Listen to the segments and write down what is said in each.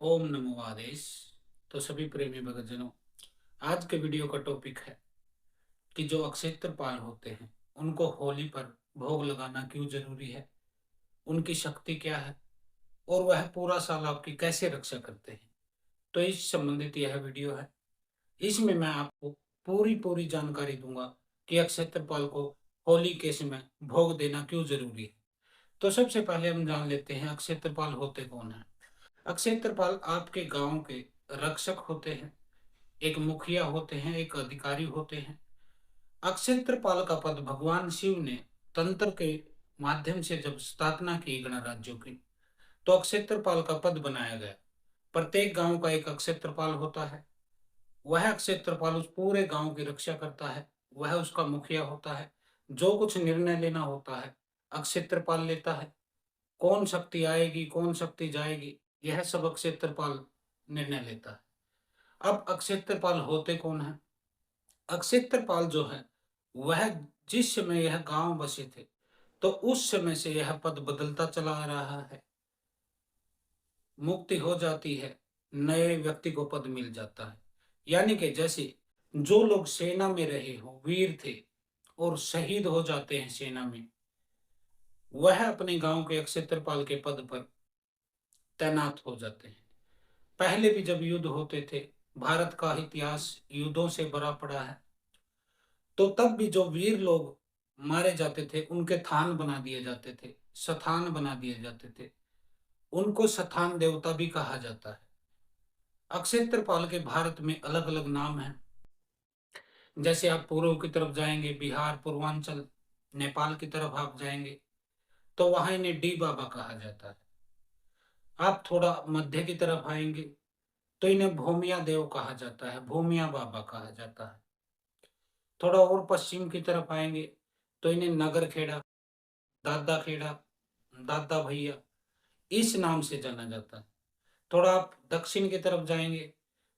ओम नमो आदेश। तो सभी प्रेमी भक्तजनों, आज के वीडियो का टॉपिक है कि जो अक्षेत्रपाल होते हैं उनको होली पर भोग लगाना क्यों जरूरी है, उनकी शक्ति क्या है और वह पूरा साल आपकी कैसे रक्षा करते हैं। तो इस संबंधित यह वीडियो है। इसमें मैं आपको पूरी पूरी जानकारी दूंगा कि अक्षेत्रपाल को होली के समय भोग देना क्यों जरूरी है। तो सबसे पहले हम जान लेते हैं अक्षेत्रपाल होते कौन है। अक्षेत्रपाल आपके गांव के रक्षक होते हैं। एक मुखिया होते हैं, एक अधिकारी होते हैं। अक्षेत्रपाल का पद भगवान शिव ने तंत्र के माध्यम से जब स्थापना की गणराज्यों की, तो अक्षेत्रपाल का पद बनाया गया। प्रत्येक गांव का एक अक्षेत्रपाल होता है। वह अक्षेत्रपाल उस पूरे गांव की रक्षा करता है। वह उसका मुखिया होता है। जो कुछ निर्णय लेना होता है अक्षेत्रपाल लेता है। कौन शक्ति आएगी, कौन शक्ति जाएगी, यह सब अक्षेत्रपाल निर्णय लेता है। अब अक्षेत्रपाल होते कौन है। अक्षेत्रपाल जो है वह जिस समय यह गांव बसे थे, तो उस समय से यह पद बदलता चला आ रहा है। मुक्ति हो जाती है, नए व्यक्ति को पद मिल जाता है। यानी कि जैसे जो लोग सेना में रहे हो, वीर थे और शहीद हो जाते हैं सेना में, वह अपने गांव के अक्षेत्रपाल के पद पर तैनात हो जाते हैं। पहले भी जब युद्ध होते थे, भारत का इतिहास युद्धों से भरा पड़ा है, तो तब भी जो वीर लोग मारे जाते थे उनके थान बना दिए जाते थे, स्थान बना दिए जाते थे। उनको स्थान देवता भी कहा जाता है। अक्षेत्रपाल के भारत में अलग अलग नाम हैं। जैसे आप पूर्व की तरफ जाएंगे, बिहार, पूर्वांचल, नेपाल की तरफ आप जाएंगे, तो वहां इन्हें डी बाबा कहा जाता है। आप थोड़ा मध्य की तरफ आएंगे तो इन्हें भूमिया देव कहा जाता है, भूमिया बाबा कहा जाता है। थोड़ा और पश्चिम की तरफ आएंगे तो इन्हें नगर खेड़ा, दादा खेड़ा, दादा भैया, इस नाम से जाना जाता है। थोड़ा आप दक्षिण की तरफ जाएंगे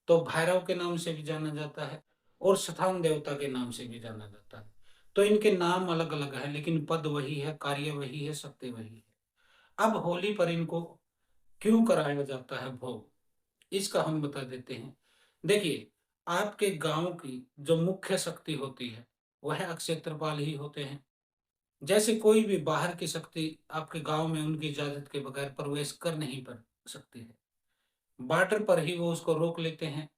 तो भैरव के नाम से भी जाना जाता है और स्थान देवता के नाम से भी जाना जाता है। तो इनके नाम अलग अलग है, लेकिन पद वही है, कार्य वही है, शक्ति वही है। अब होली पर इनको क्यों कराया जाता है भोग, इसका हम बता देते हैं। देखिए, आपके गांव की जो मुख्य शक्ति होती है वह अक्षेत्रपाल ही होते हैं। जैसे कोई भी बाहर की शक्ति आपके गांव में उनकी इजाजत के बगैर प्रवेश कर नहीं पा सकती है। बॉर्डर पर ही वो उसको रोक लेते हैं।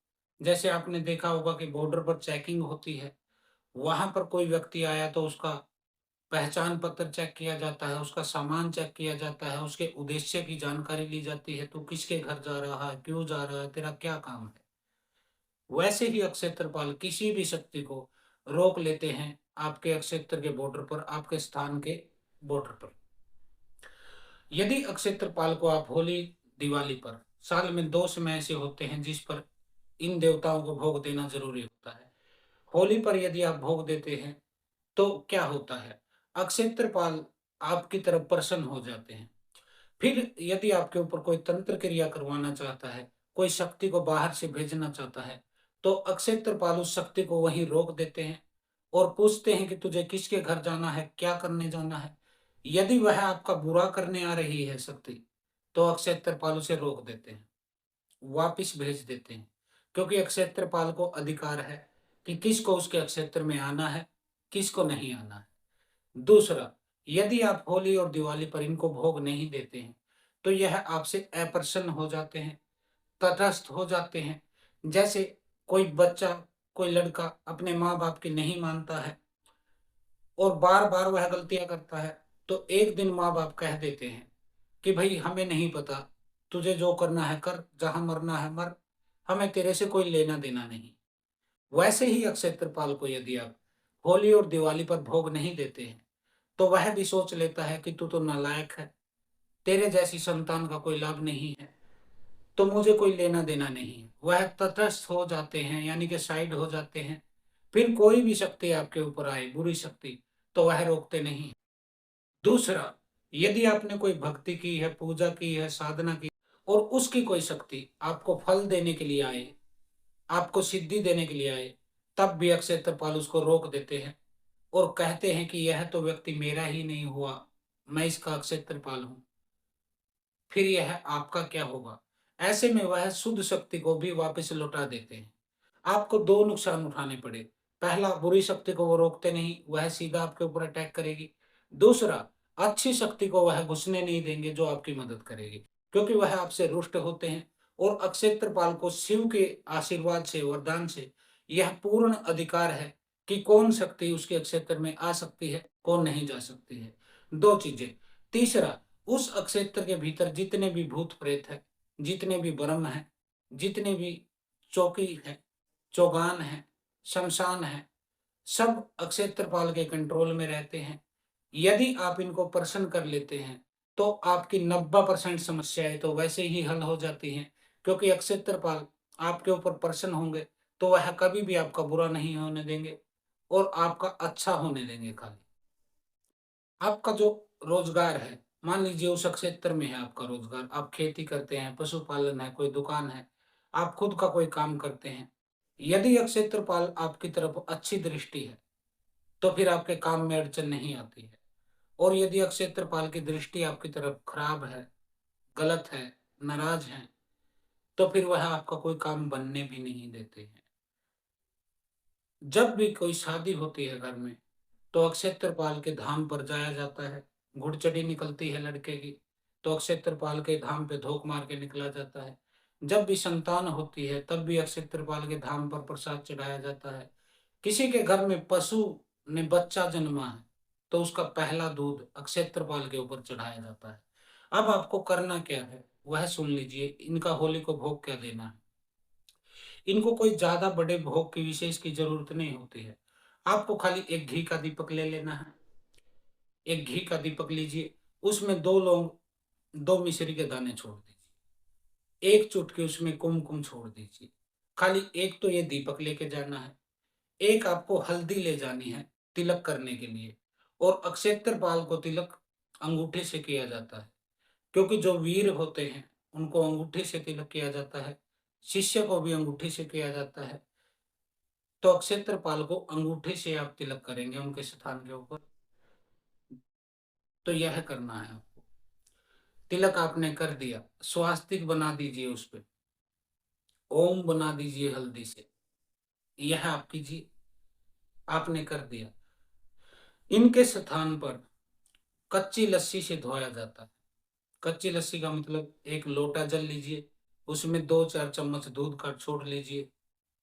जैसे आपने देखा होगा कि बॉर्डर पर चेकिंग होती है, वहां पर कोई व्यक्ति आया तो उसका पहचान पत्र चेक किया जाता है, उसका सामान चेक किया जाता है, उसके उद्देश्य की जानकारी ली जाती है। तू किसके घर जा रहा है, क्यों जा रहा है, तेरा क्या काम है। वैसे ही अक्षेत्रपाल किसी भी शक्ति को रोक लेते हैं आपके अक्षेत्र के बॉर्डर पर, आपके स्थान के बॉर्डर पर। यदि अक्षेत्रपाल को आप होली, दिवाली पर, साल में दो समय ऐसे होते हैं जिस पर इन देवताओं को भोग देना जरूरी होता है। होली पर यदि आप भोग देते हैं तो क्या होता है, अक्षेत्रपाल आपकी तरफ प्रसन्न हो जाते हैं। फिर यदि आपके ऊपर कोई तंत्र क्रिया करवाना चाहता है, कोई शक्ति को बाहर से भेजना चाहता है, तो अक्षेत्रपाल उस शक्ति को वहीं रोक देते हैं और पूछते हैं कि तुझे किसके घर जाना है, क्या करने जाना है। यदि वह आपका बुरा करने आ रही है शक्ति, तो अक्षेत्रपाल उसे रोक देते हैं, वापिस भेज देते हैं। क्योंकि अक्षेत्रपाल को अधिकार है कि किसको उसके क्षेत्र में आना है, किसको नहीं आना है। दूसरा, यदि आप होली और दिवाली पर इनको भोग नहीं देते हैं, तो यह आपसे अप्रसन्न हो जाते हैं, तटस्थ हो जाते हैं। जैसे कोई बच्चा, कोई लड़का अपने माँ बाप की नहीं मानता है और बार बार वह गलतियां करता है, तो एक दिन माँ बाप कह देते हैं कि भाई हमें नहीं पता, तुझे जो करना है कर, जहां मरना है मर, हमें तेरे से कोई लेना देना नहीं। वैसे ही अक्षेत्रपाल को यदि आप होली और दिवाली पर भोग नहीं देते हैं, तो वह भी सोच लेता है कि तू तो नालायक है, तेरे जैसी संतान का कोई लाभ नहीं है, तो मुझे कोई लेना देना नहीं है। वह तटस्थ हो जाते हैं, यानी कि साइड हो जाते हैं। फिर कोई भी शक्ति आपके ऊपर आए, बुरी शक्ति, तो वह रोकते नहीं। दूसरा, यदि आपने कोई भक्ति की है, पूजा की है, साधना की, और उसकी कोई शक्ति आपको फल देने के लिए आए, आपको सिद्धि देने के लिए आए, तब भी अक्षेत्रपाल उसको रोक देते हैं और कहते हैं कि यह तो व्यक्ति मेरा ही नहीं हुआ, मैं इसका अक्षेत्रपाल हूं। फिर यह आपका क्या होगा। ऐसे में वह शुद्ध शक्ति को भी वापस लौटा देते हैं। आपको 2 नुकसान उठाने पड़े। पहला, बुरी शक्ति को वो रोकते नहीं, वह सीधा आपके ऊपर अटैक करेगी। दूसरा, अच्छी शक्ति को वह घुसने नहीं देंगे जो आपकी मदद करेगी, क्योंकि वह आपसे रुष्ट होते हैं। और अक्षेत्रपाल को शिव के आशीर्वाद से, वरदान से यह पूर्ण अधिकार है कि कौन शक्ति उसके क्षेत्र में आ सकती है, कौन नहीं जा सकती है। 2 चीजें। तीसरा, उस अक्षेत्र के भीतर जितने भी भूत प्रेत है, जितने भी ब्रह्म है, जितने भी चौकी है, चौगान है, शमशान है, सब अक्षेत्रपाल के कंट्रोल में रहते हैं। यदि आप इनको प्रसन्न कर लेते हैं, तो आपकी 90% समस्याएँ तो वैसे ही हल हो जाती हैं, क्योंकि अक्षेत्रपाल आपके ऊपर प्रसन्न होंगे, तो वह कभी भी आपका बुरा नहीं होने देंगे और आपका अच्छा होने देंगे खाली। आपका जो रोज़गार है, मान लीजिए उस क्षेत्र में है आपका रोज़गार, आप खेती करते हैं, पशुपालन है, कोई दुकान है, आप खुद का कोई काम करते हैं। यदि क्षेत्रपाल आपकी तरफ अच्छी दृष्टि है, तो फिर आपके काम में अड़चन नहीं आती है। और यदि क्षेत्रपाल की दृष्टि आपकी तरफ खराब है, गलत है, नाराज़ हैं, तो फिर वह आपका कोई काम बनने भी नहीं देते हैं। जब भी कोई शादी होती है घर में, तो अक्षेत्रपाल के धाम पर जाया जाता है। घुड़चढ़ी निकलती है लड़के की, तो अक्षेत्रपाल के धाम पे धोख मार के निकला जाता है। जब भी संतान होती है, तब भी अक्षेत्रपाल के धाम पर प्रसाद चढ़ाया जाता है। किसी के घर में पशु ने बच्चा जन्मा है, तो उसका पहला दूध अक्षेत्रपाल के ऊपर चढ़ाया जाता है। अब आपको करना क्या है, वह सुन लीजिए। इनका होली को भोग क्या देना है। इनको कोई ज़्यादा बड़े भोग की विशेष की ज़रूरत नहीं होती है। आपको खाली एक घी का दीपक ले लेना है। एक घी का दीपक लीजिए, उसमें 2 लौंग, 2 मिश्री के दाने छोड़ दीजिए। 1 चुटकी उसमें कुमकुम छोड़ दीजिए। खाली एक तो ये दीपक लेके जाना है, एक आपको हल्दी ले जानी है तिलक करने के लिए। और अक्षेत्रपाल को तिलक अंगूठे से किया जाता है, क्योंकि जो वीर होते हैं, उनको अंगूठे से तिलक किया जाता है। शिष्य को भी अंगूठे से किया जाता है। तो अक्षेत्रपाल को अंगूठे से आप तिलक करेंगे उनके स्थान के ऊपर। तो यह करना है आपको। तिलक आपने कर दिया, स्वास्तिक बना दीजिए उस पे, ओम बना दीजिए हल्दी से। यह आप कीजिए, आपने कर दिया। इनके स्थान पर कच्ची लस्सी से धोया जाता है। कच्ची लस्सी का मतलब, एक लोटा जल लीजिए, उसमें 2-4 चम्मच दूध का छोड़ लीजिए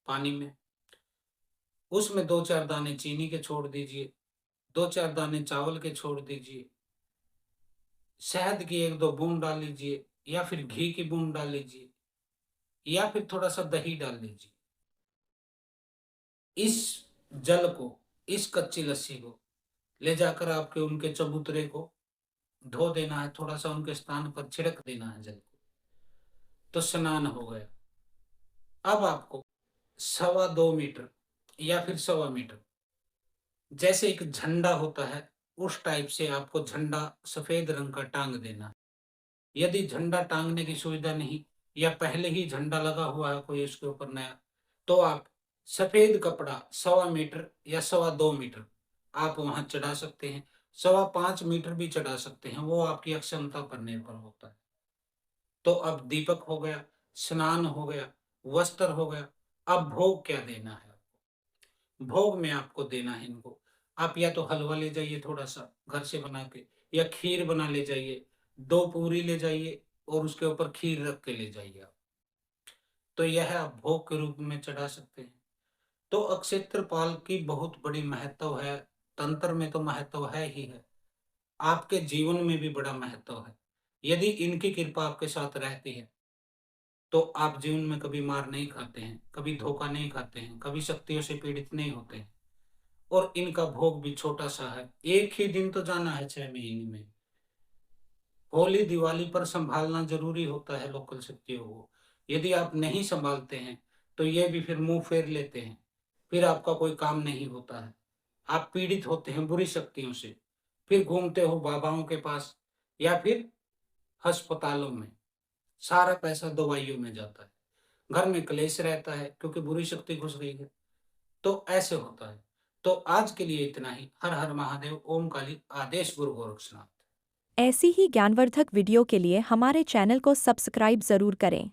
पानी में। उसमें 2-4 दाने चीनी के छोड़ दीजिए, 2-4 दाने चावल के छोड़ दीजिए। शहद की 1-2 बूंद डाल लीजिए, या फिर घी की बूंद डाल लीजिए, या फिर थोड़ा-सा दही डाल लीजिए। इस जल को, इस कच्ची लस्सी को ले जाकर आपके उनके चबूतरे को धो देना है, थोड़ा-सा उनके स्थान पर छिड़क देना है जल को। तो स्नान हो गया। अब आपको 2.25 मीटर या फिर 1.25 मीटर, जैसे एक झंडा होता है, उस टाइप से आपको झंडा सफेद रंग का टांग देना है। यदि झंडा टांगने की सुविधा नहीं, या पहले ही झंडा लगा हुआ है कोई उसके ऊपर नया, तो आप सफेद कपड़ा 1.25 मीटर या 2.25 मीटर आप वहां चढ़ा सकते हैं। 5.25 मीटर भी चढ़ा सकते हैं, वो आपकी अक्षमता पर निर्भर होता है। तो अब दीपक हो गया, स्नान हो गया, वस्त्र हो गया। अब भोग क्या देना है आपको? भोग में आपको देना है इनको, आप या तो हलवा ले जाइए थोड़ा सा घर से बना के, या खीर बना ले जाइए, 2 पूरी ले जाइए और उसके ऊपर खीर रख के ले जाइए आप। तो यह आप भोग के रूप में चढ़ा सकते हैं। तो अक्षेत्रपाल की बहुत बड़ी महत्व है। तंत्र में तो महत्व है ही है, आपके जीवन में भी बड़ा महत्व है। यदि इनकी कृपा आपके साथ रहती है, तो आप जीवन में कभी मार नहीं खाते हैं, कभी धोखा नहीं खाते हैं, कभी शक्तियों से पीड़ित नहीं होते हैं। और इनका भोग भी छोटा सा है, एक ही दिन तो जाना है 6 महीने में। होली दिवाली पर संभालना जरूरी होता है लोकल शक्तियों को। यदि आप नहीं संभालते हैं, तो ये भी फिर मुंह फेर लेते हैं, फिर आपका कोई काम नहीं होता है। आप पीड़ित होते हैं बुरी शक्तियों से, फिर घूमते हो बाबाओं के पास, या फिर अस्पतालों में। सारा पैसा दवाइयों में जाता है, घर में क्लेश रहता है क्योंकि बुरी शक्ति घुस गई है। तो ऐसे होता है। तो आज के लिए इतना ही। हर हर महादेव, ओम काली, आदेश गुरु गोरक्षनाथ। ऐसी ही ज्ञानवर्धक वीडियो के लिए हमारे चैनल को सब्सक्राइब जरूर करें।